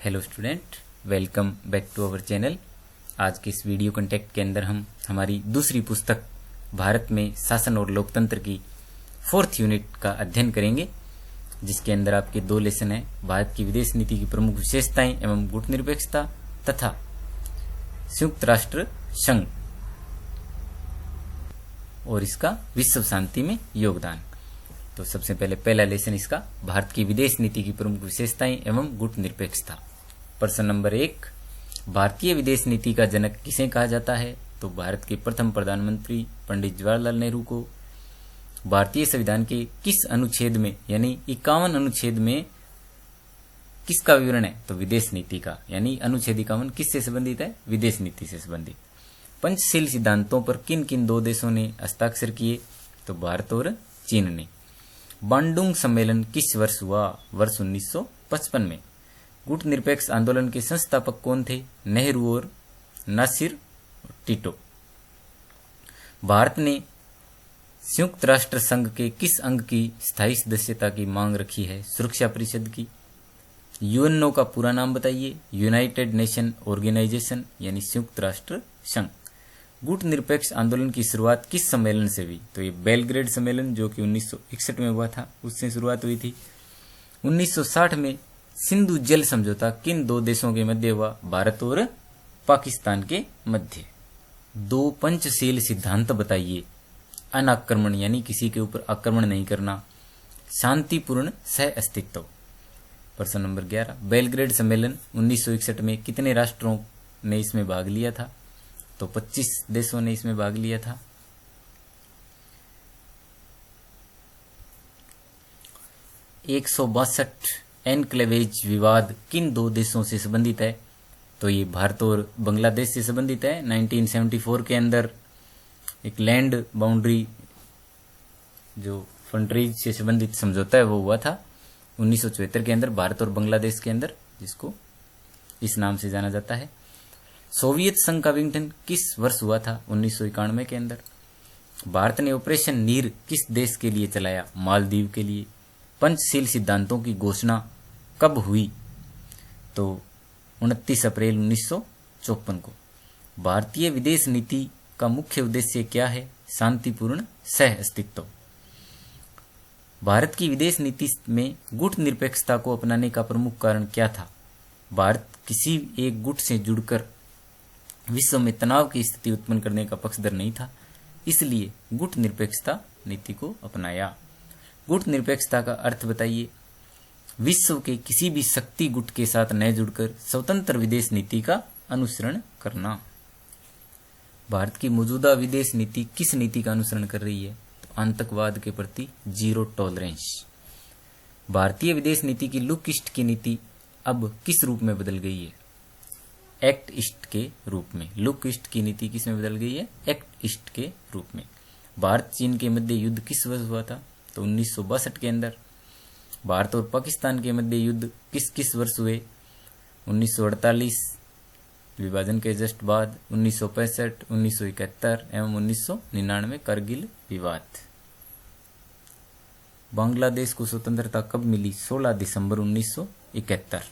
Hello student, welcome back to our channel. आज के इस वीडियो कंटेंट के अंदर हम हमारी दूसरी पुस्तक भारत में शासन और लोकतंत्र की 4th यूनिट का अध्ययन करेंगे, जिसके अंदर आपके 2 लेसन हैं। भारत की विदेश नीति की प्रमुख विशेषताएं एवं गुटनिरपेक्षता तथा संयुक्त राष्ट्र संघ और इसका विश्व शांति में योगदान। तो सबसे पहले पहला लेसन इसका, भारत की विदेश नीति की प्रमुख विशेषताएं एवं गुटनिरपेक्षता। प्रश्न नंबर 1, भारतीय विदेश नीति का जनक किसे कहा जाता है? तो भारत के प्रथम प्रधानमंत्री पंडित जवाहरलाल नेहरू को। भारतीय संविधान के किस अनुच्छेद में यानी 51 अनुच्छेद में किसका विवरण है? तो विदेश नीति का, यानी अनुच्छेद 51 किससे संबंधित है? विदेश नीति से संबंधित। पंचशील सिद्धांतों पर किन किन 2 देशों ने हस्ताक्षर किए? तो भारत और चीन ने। बांडुंग सम्मेलन किस वर्ष हुआ? वर्ष 1955 में। गुटनिरपेक्ष आंदोलन के संस्थापक कौन थे? नेहरू और नासिर टिटो। भारत ने संयुक्त राष्ट्र संघ के किस अंग की स्थायी सदस्यता की मांग रखी है? सुरक्षा परिषद की। यूएनओ का पूरा नाम बताइए। यूनाइटेड नेशन ऑर्गेनाइजेशन, यानी संयुक्त राष्ट्र संघ। गुटनिरपेक्ष आंदोलन की शुरुआत किस सम्मेलन से हुई? तो ये बेलग्रेड सम्मेलन, जो कि 1961 में हुआ था, उससे शुरुआत हुई थी। 1960 में सिंधु जल समझौता किन 2 देशों के मध्य हुआ? भारत और पाकिस्तान के मध्य। 2 पंचशील सिद्धांत बताइए। अनाक्रमण, यानी किसी के ऊपर आक्रमण नहीं करना। शांतिपूर्ण सह अस्तित्व। प्रश्न नंबर 11, बेलग्रेड सम्मेलन 1961 में कितने राष्ट्रों ने इसमें भाग लिया था? तो 25 देशों ने इसमें भाग लिया था। 162 एनक्लेवेज विवाद किन 2 देशों से संबंधित है? तो ये भारत और बांग्लादेश से संबंधित है। 1974 के अंदर एक लैंड बाउंड्री जो फ्रंटरीज से संबंधित समझौता है वो हुआ था 1974 के अंदर, भारत और बांग्लादेश के अंदर, जिसको इस नाम से जाना जाता है। सोवियत संघ का विघटन किस वर्ष हुआ था? 1991 के अंदर। भारत ने ऑपरेशन नीर किस देश के लिए चलाया? मालदीव के लिए। पंचशील सिद्धांतों की घोषणा कब हुई? तो 29 अप्रैल 1954 को। भारतीय विदेश नीति का मुख्य उद्देश्य क्या है? शांतिपूर्ण सह अस्तित्व। भारत की विदेश नीति में गुटनिरपेक्षता को अपनाने का प्रमुख कारण क्या था? भारत किसी एक गुट से जुड़कर विश्व में तनाव की स्थिति उत्पन्न करने का पक्षधर नहीं था, इसलिए गुटनिरपेक्षता नीति को अपनाया। गुटनिरपेक्षता का अर्थ बताइए। विश्व के किसी भी शक्ति गुट के साथ न जुड़कर स्वतंत्र विदेश नीति का अनुसरण करना। भारत की मौजूदा विदेश नीति किस नीति का अनुसरण कर रही है? तो आतंकवाद के प्रति जीरो टॉलरेंस। भारतीय विदेश नीति की लुक ईस्ट की नीति अब किस रूप में बदल गई है? एक्ट ईस्ट के रूप में। लुक ईस्ट की नीति किस में बदल गई है? एक्ट ईस्ट के रूप में। भारत चीन के मध्य युद्ध किस वर्ष हुआ था? तो 1962 के अंदर। भारत और पाकिस्तान के मध्य युद्ध किस वर्ष हुए? 1948 विभाजन के जस्ट बाद, 1965, 1971 एवं 1999 करगिल विवाद। बांग्लादेश को स्वतंत्रता कब मिली? 16 दिसंबर 1971।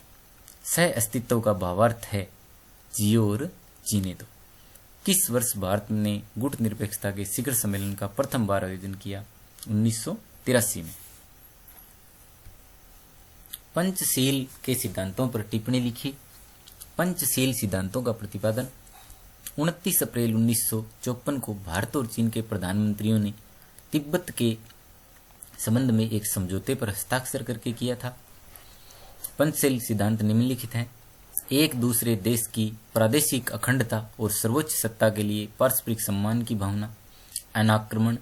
सह अस्तित्व का भावार्थ है जियो और जीने दो। किस वर्ष भारत ने गुटनिरपेक्षता के शिखर सम्मेलन का प्रथम बार आयोजन किया? 1983 में। पंचशील के सिद्धांतों पर टिप्पणी लिखी। पंचशील सिद्धांतों का प्रतिपादन 29 अप्रैल 1954 को भारत और चीन के प्रधानमंत्रियों ने तिब्बत के संबंध में एक समझौते पर हस्ताक्षर करके किया था। पंचशील सिद्धांत निम्नलिखित हैं। एक दूसरे देश की प्रादेशिक अखंडता और सर्वोच्च सत्ता के लिए पारस्परिक सम्मान की भावना। अनाक्रमण।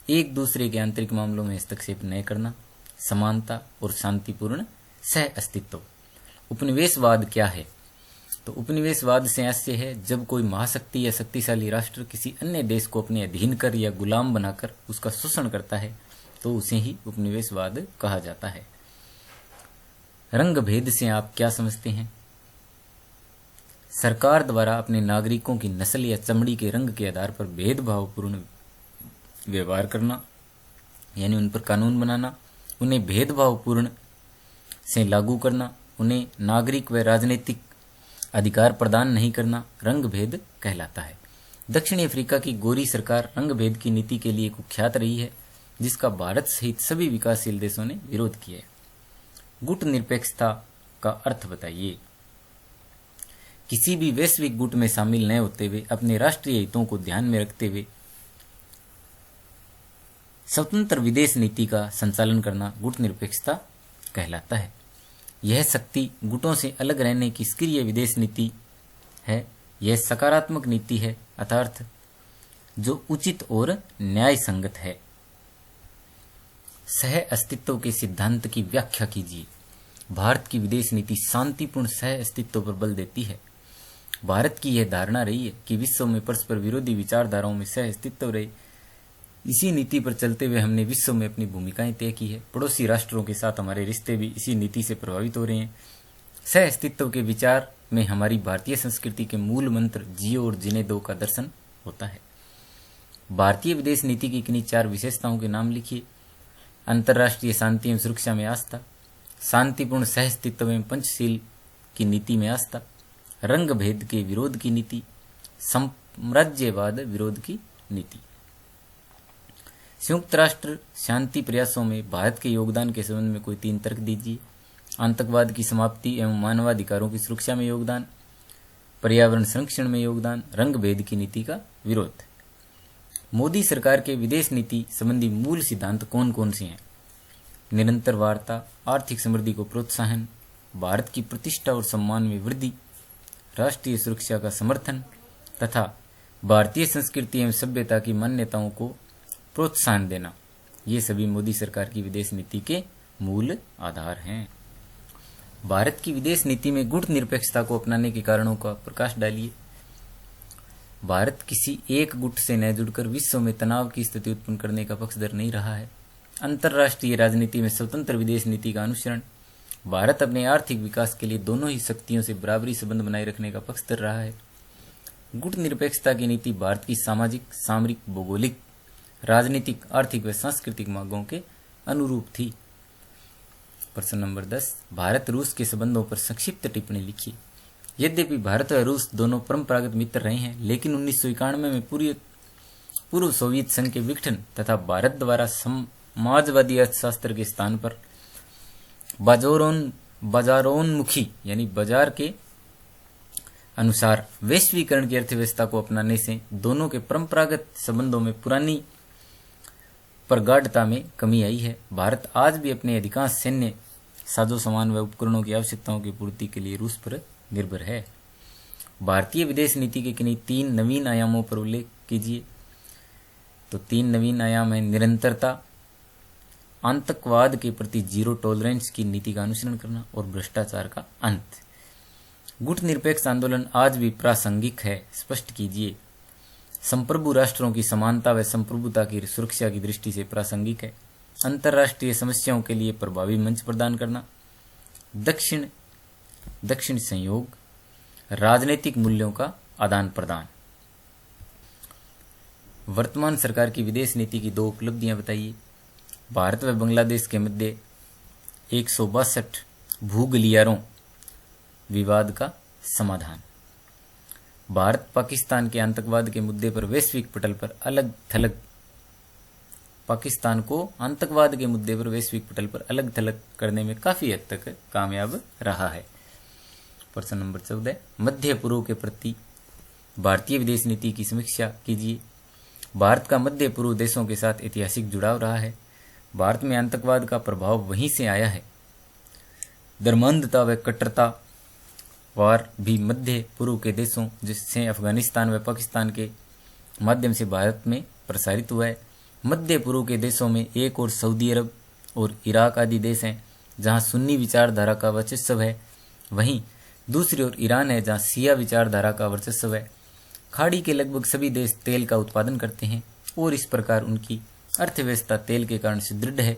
एक दूसरे के आंतरिक मामलों में हस्तक्षेप न करना। समानता और शांतिपूर्ण सह अस्तित्व। उपनिवेशवाद क्या है? तो उपनिवेशवाद से आशय है जब कोई महाशक्ति या शक्तिशाली राष्ट्र किसी अन्य देश को अपने अधीन कर या गुलाम बनाकर उसका शोषण करता है, तो उसे ही उपनिवेशवाद कहा जाता है। रंग भेद से आप क्या समझते हैं? सरकार द्वारा अपने नागरिकों की नस्ल या चमड़ी के रंग के आधार पर भेदभावपूर्ण व्यवहार करना, यानी उन पर कानून बनाना, उन्हें भेदभावपूर्ण से लागू करना, उन्हें नागरिक व राजनीतिक अधिकार प्रदान नहीं करना रंग भेद कहलाता है। दक्षिणी अफ्रीका की गोरी सरकार रंग भेद की नीति के लिए कुख्यात रही है, जिसका भारत सहित सभी विकासशील देशों ने विरोध किया है। गुट निरपेक्षता का अर्थ बताइए। किसी भी वैश्विक गुट में शामिल न होते हुए अपने राष्ट्रीय हितों को ध्यान में रखते हुए स्वतंत्र विदेश नीति का संचालन करना गुट निरपेक्षता कहलाता है। यह शक्ति गुटों से अलग रहने की सक्रिय विदेश नीति है। यह सकारात्मक नीति है, अर्थात जो उचित और न्याय संगत है। सह अस्तित्व के सिद्धांत की व्याख्या कीजिए। भारत की विदेश नीति शांतिपूर्ण सह अस्तित्व पर बल देती है। भारत की यह धारणा रही है कि विश्व में परस्पर विरोधी विचारधाराओं में सह अस्तित्व रहे। इसी नीति पर चलते हुए हमने विश्व में अपनी भूमिकाएं तय की है। पड़ोसी राष्ट्रों के साथ हमारे रिश्ते भी इसी नीति से प्रभावित हो रहे हैं। सह अस्तित्व के विचार में हमारी भारतीय संस्कृति के मूल मंत्र जियो और जीने दो का दर्शन होता है। भारतीय विदेश नीति की किन्हीं 4 विशेषताओं के नाम लिखिए। अंतर्राष्ट्रीय शांति एवं सुरक्षा में आस्था, शांतिपूर्ण सह अस्तित्व एवं पंचशील की नीति में आस्था, रंग भेद के विरोध की नीति, साम्राज्यवाद विरोध की नीति। संयुक्त राष्ट्र शांति प्रयासों में भारत के योगदान के संबंध में कोई 3 तर्क दीजिए। आतंकवाद की समाप्ति एवं मानवाधिकारों की सुरक्षा में योगदान, पर्यावरण संरक्षण में योगदान, रंग भेद की नीति का विरोध। मोदी सरकार के विदेश नीति संबंधी मूल सिद्धांत कौन कौन से हैं? निरंतर वार्ता, आर्थिक समृद्धि को प्रोत्साहन, भारत की प्रतिष्ठा और सम्मान में वृद्धि, राष्ट्रीय सुरक्षा का समर्थन तथा भारतीय संस्कृति एवं सभ्यता की मान्यताओं को प्रोत्साहन देना। ये सभी मोदी सरकार की विदेश नीति के मूल आधार हैं। भारत की विदेश नीति में गुट निरपेक्षता को अपनाने के कारणों का प्रकाश डालिए। भारत किसी एक गुट से न जुड़कर विश्व में तनाव की स्थिति उत्पन्न करने का पक्षधर नहीं रहा है। अंतर्राष्ट्रीय राजनीति में स्वतंत्र विदेश नीति का अनुसरण। भारत अपने आर्थिक विकास के लिए दोनों ही शक्तियों से बराबरी संबंध बनाए रखने का पक्षधर रहा है। गुट निरपेक्षता की नीति भारत की सामाजिक, सामरिक, भौगोलिक, राजनीतिक, आर्थिक व सांस्कृतिक मांगों के अनुरूप थी। प्रश्न नंबर 10, भारत रूस के संबंधों पर संक्षिप्त टिप्पणी लिखिए। यद्यपि भारत और रूस दोनों परंपरागत मित्र रहे हैं, लेकिन 1991 में पूर्व सोवियत संघ के विघटन तथा भारत द्वारा समाजवादी अर्थशास्त्र के स्थान पर बाजारोन्मुखी यानी बाजार के अनुसार वैश्वीकरण की अर्थव्यवस्था को अपनाने से दोनों के परंपरागत संबंधों में पुरानी प्रगाढ़ता में कमी आई है। भारत आज भी अपने अधिकांश सैन्य साजो सामान व उपकरणों की आवश्यकताओं की पूर्ति के लिए रूस पर निर्भर है। भारतीय विदेश नीति के किन्हीं 3 नवीन आयामों पर उल्लेख कीजिए। तो 3 नवीन आयाम है निरंतरता, आतंकवाद के प्रति जीरो टॉलरेंस की नीति का अनुसरण करना और भ्रष्टाचार का अंत। गुट निरपेक्ष आंदोलन आज भी प्रासंगिक है, स्पष्ट कीजिए। संप्रभु राष्ट्रों की समानता व संप्रभुता की सुरक्षा की दृष्टि से प्रासंगिक है। अंतर्राष्ट्रीय समस्याओं के लिए प्रभावी मंच प्रदान करना, दक्षिण संयोग, राजनीतिक मूल्यों का आदान प्रदान। वर्तमान सरकार की विदेश नीति की 2 उपलब्धियां बताइए। भारत व बांग्लादेश के मध्य 162 भूगलियारों विवाद का समाधान। भारत पाकिस्तान के आतंकवाद के मुद्दे पर वैश्विक पटल पर पाकिस्तान को आतंकवाद के मुद्दे पर वैश्विक पटल पर अलग थलग करने में काफी हद तक कामयाब रहा है। प्रश्न नंबर 14, मध्य पूर्व के प्रति भारतीय विदेश नीति की समीक्षा कीजिए। भारत का मध्य पूर्व देशों के साथ ऐतिहासिक जुड़ाव रहा है। भारत में आतंकवाद का प्रभाव वहीं से आया है। धर्मांधता व कट्टरता वार भी मध्य पूर्व के देशों जिससे अफगानिस्तान व पाकिस्तान के माध्यम से भारत में प्रसारित हुआ है। मध्य पूर्व के देशों में एक और सऊदी अरब और इराक आदि देश हैं जहां सुन्नी विचारधारा का वर्चस्व है, वहीं दूसरी ओर ईरान है जहां शिया विचारधारा का वर्चस्व है। खाड़ी के लगभग सभी देश तेल का उत्पादन करते हैं और इस प्रकार उनकी अर्थव्यवस्था तेल के कारण सुदृढ़ है।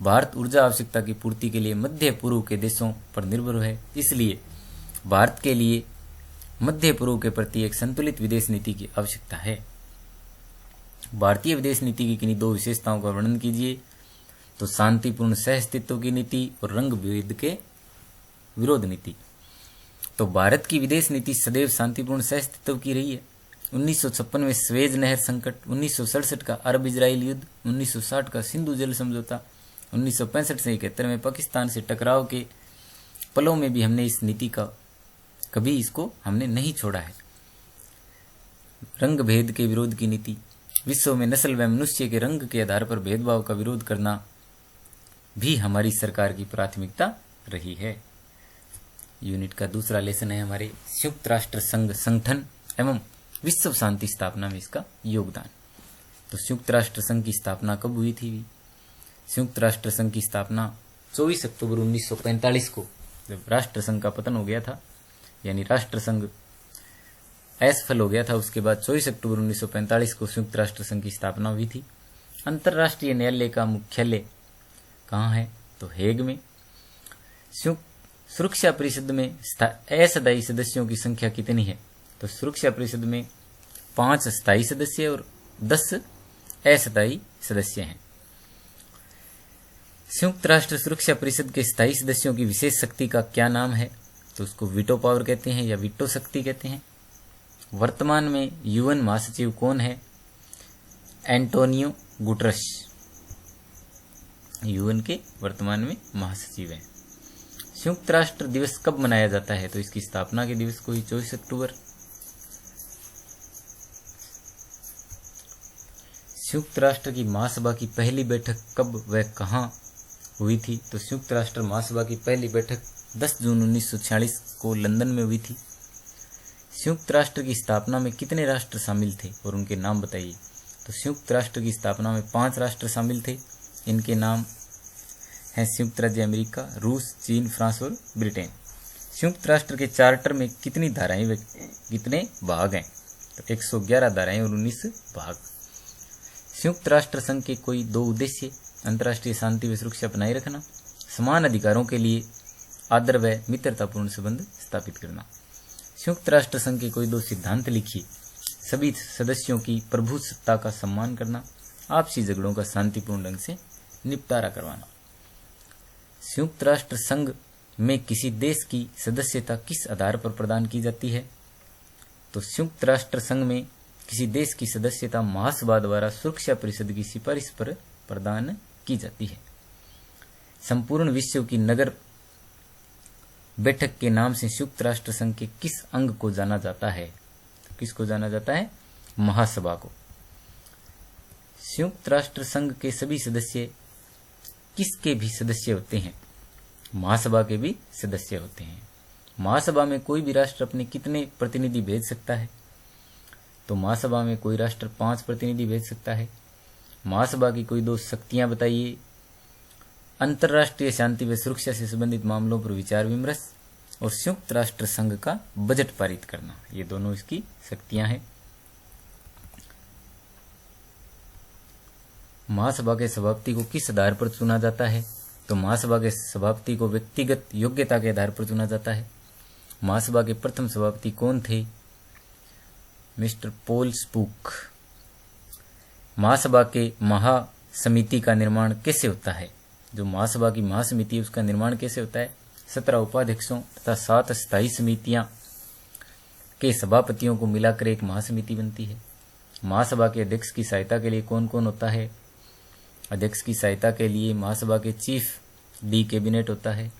भारत ऊर्जा आवश्यकता की पूर्ति के लिए मध्य पूर्व के देशों पर निर्भर है। इसलिए भारत के लिए मध्य पूर्व के प्रति एक संतुलित विदेश नीति की आवश्यकता है। भारतीय विदेश नीति की किन्हीं 2 विशेषताओं का वर्णन कीजिए। तो शांतिपूर्ण सह अस्तित्व की नीति और रंग भेद के विरोध नीति। तो भारत की विदेश नीति सदैव शांतिपूर्ण सहअस्तित्व की रही है। 1956 में स्वेज नहर संकट, 1967 का अरब इजराइल युद्ध, 1960 का सिंधु जल समझौता, 1965 से 71 में पाकिस्तान से टकराव के पलों में भी हमने इस नीति का कभी इसको हमने नहीं छोड़ा है। रंग भेद के विरोध की नीति, विश्व में नस्ल व मनुष्य के रंग के आधार पर भेदभाव का विरोध करना भी हमारी सरकार की प्राथमिकता रही है। यूनिट का दूसरा लेसन है हमारे संयुक्त राष्ट्र संघ संगठन एवं विश्व शांति स्थापना में इसका योगदान। तो संयुक्त राष्ट्र संघ की स्थापना कब हुई थी? संयुक्त राष्ट्र संघ की स्थापना 24 अक्टूबर 1945 को, जब राष्ट्र संघ का पतन हो गया था, यानी राष्ट्र संघ असफल हो गया था, उसके बाद 24 अक्टूबर 1945 को संयुक्त राष्ट्र संघ की स्थापना हुई थी। अंतर्राष्ट्रीय न्यायालय का मुख्यालय कहाँ है? तो हेग में। सुरक्षा परिषद में अस्थायी सदस्यों की संख्या कितनी है? तो सुरक्षा परिषद में 5 स्थायी सदस्य और 10 अस्थायी सदस्य हैं। संयुक्त राष्ट्र सुरक्षा परिषद के स्थायी सदस्यों की विशेष शक्ति का क्या नाम है? तो उसको वीटो पावर कहते हैं या वीटो शक्ति कहते हैं। वर्तमान में यूएन महासचिव कौन है? एंटोनियो गुटरस यूएन के वर्तमान में महासचिव हैं। संयुक्त राष्ट्र दिवस कब मनाया जाता है? तो इसकी स्थापना के दिवस को ही 24 अक्टूबर। संयुक्त राष्ट्र की महासभा की पहली बैठक कब व कहाँ हुई थी? तो संयुक्त राष्ट्र महासभा की पहली बैठक 10 जून 1946 को लंदन में हुई थी। संयुक्त राष्ट्र की स्थापना में कितने राष्ट्र शामिल थे और उनके नाम बताइए? तो संयुक्त राष्ट्र की स्थापना में 5 राष्ट्र शामिल थे। इनके नाम हैं संयुक्त राज्य अमेरिका, रूस, चीन, फ्रांस और ब्रिटेन। संयुक्त राष्ट्र के चार्टर में कितनी धाराएं व कितने भाग हैं? तो 111 धाराएं और 19 भाग। संयुक्त राष्ट्र संघ के कोई 2 उद्देश्य: अंतर्राष्ट्रीय शांति व सुरक्षा बनाए रखना, समान अधिकारों के लिए आदर व मित्रतापूर्ण संबंध स्थापित करना। संयुक्त राष्ट्र संघ के कोई 2 सिद्धांत लिखिए: सभी सदस्यों की प्रभुसत्ता का सम्मान करना, आपसी झगड़ों का शांतिपूर्ण ढंग से निपटारा करवाना। संयुक्त राष्ट्र संघ में किसी देश की सदस्यता किस आधार पर प्रदान की जाती है? तो संयुक्त राष्ट्र संघ में किसी देश की सदस्यता महासभा द्वारा सुरक्षा परिषद की सिफारिश पर प्रदान की जाती है। संपूर्ण विश्व की नगर बैठक के नाम से संयुक्त राष्ट्र संघ के किस अंग को जाना जाता है? तो किसको जाना जाता है? महासभा को। संयुक्त राष्ट्र संघ के सभी सदस्य किसके भी सदस्य होते हैं? महासभा के भी सदस्य होते हैं। महासभा में कोई भी राष्ट्र अपने कितने प्रतिनिधि भेज सकता है? तो महासभा में कोई राष्ट्र 5 प्रतिनिधि भेज सकता है। महासभा की कोई 2 शक्तियां बताइए। अंतर्राष्ट्रीय शांति व सुरक्षा से संबंधित मामलों पर विचार विमर्श और संयुक्त राष्ट्र संघ का बजट पारित करना, ये दोनों इसकी शक्तियां हैं। महासभा के सभापति को किस आधार पर चुना जाता है? तो महासभा के सभापति को व्यक्तिगत योग्यता के आधार पर चुना जाता है। महासभा के प्रथम सभापति कौन थे? Mister Paul spook. महासभा के महासमिति का निर्माण कैसे होता है? जो महासभा की महासमिति है उसका निर्माण कैसे होता है? 17 उपाध्यक्षों तथा 7 स्थायी समितियां के सभापतियों को मिलाकर एक महासमिति बनती है। महासभा के अध्यक्ष की सहायता के लिए कौन कौन होता है? अध्यक्ष की सहायता के लिए महासभा के चीफ डी कैबिनेट होता है।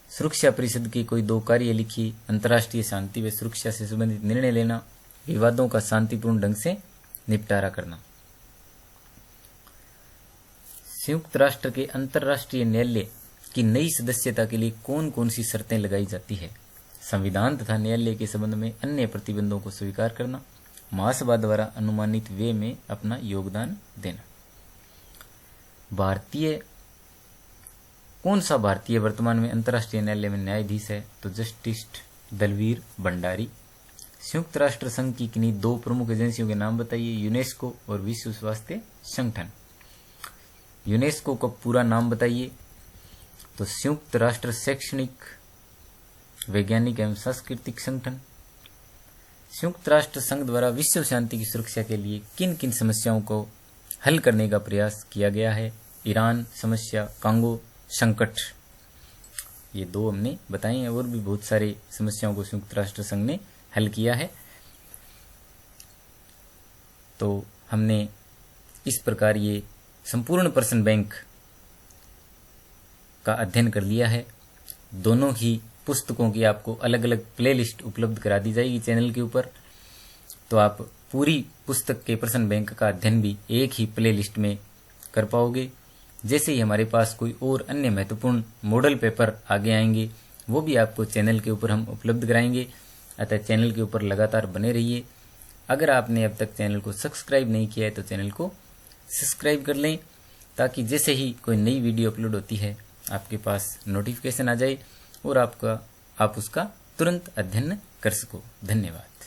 सुरक्षा परिषद की कोई 2 कार्य लिखिए: अंतर्राष्ट्रीय शांति व सुरक्षा से संबंधित निर्णय लेना, विवादों का शांतिपूर्ण ढंग से निपटारा करना। संयुक्त राष्ट्र के अंतर्राष्ट्रीय न्यायालय की नई सदस्यता के लिए कौन कौन सी शर्तें लगाई जाती है? संविधान तथा न्यायालय के संबंध में अन्य प्रतिबंधों को स्वीकार करना, महासभा द्वारा अनुमानित व्यय में अपना योगदान देना। कौन सा भारतीय वर्तमान में अंतर्राष्ट्रीय न्यायालय में न्यायाधीश है? तो जस्टिस दलवीर भंडारी। संयुक्त राष्ट्र संघ की किन्हीं 2 प्रमुख एजेंसियों के नाम बताइए: यूनेस्को और विश्व स्वास्थ्य संगठन। यूनेस्को का पूरा नाम बताइए। तो संयुक्त राष्ट्र शैक्षणिक, वैज्ञानिक एवं सांस्कृतिक संगठन। संयुक्त राष्ट्र संघ द्वारा विश्व शांति की सुरक्षा के लिए किन किन समस्याओं को हल करने का प्रयास किया गया है? ईरान समस्या, कांगो संकट। ये 2 हमने बताए हैं, और भी बहुत सारी समस्याओं को संयुक्त राष्ट्र संघ ने हल किया है। तो हमने इस प्रकार ये संपूर्ण प्रश्न बैंक का अध्ययन कर लिया है। दोनों ही पुस्तकों की आपको अलग अलग प्लेलिस्ट उपलब्ध करा दी जाएगी चैनल के ऊपर, तो आप पूरी पुस्तक के प्रश्न बैंक का अध्ययन भी एक ही प्लेलिस्ट में कर पाओगे। जैसे ही हमारे पास कोई और अन्य महत्वपूर्ण मॉडल पेपर आगे आएंगे, वो भी आपको चैनल के ऊपर हम उपलब्ध कराएंगे। अतः चैनल के ऊपर लगातार बने रहिए। अगर आपने अब तक चैनल को सब्सक्राइब नहीं किया है तो चैनल को सब्सक्राइब कर लें, ताकि जैसे ही कोई नई वीडियो अपलोड होती है आपके पास नोटिफिकेशन आ जाए और आप उसका तुरंत अध्ययन कर सको। धन्यवाद।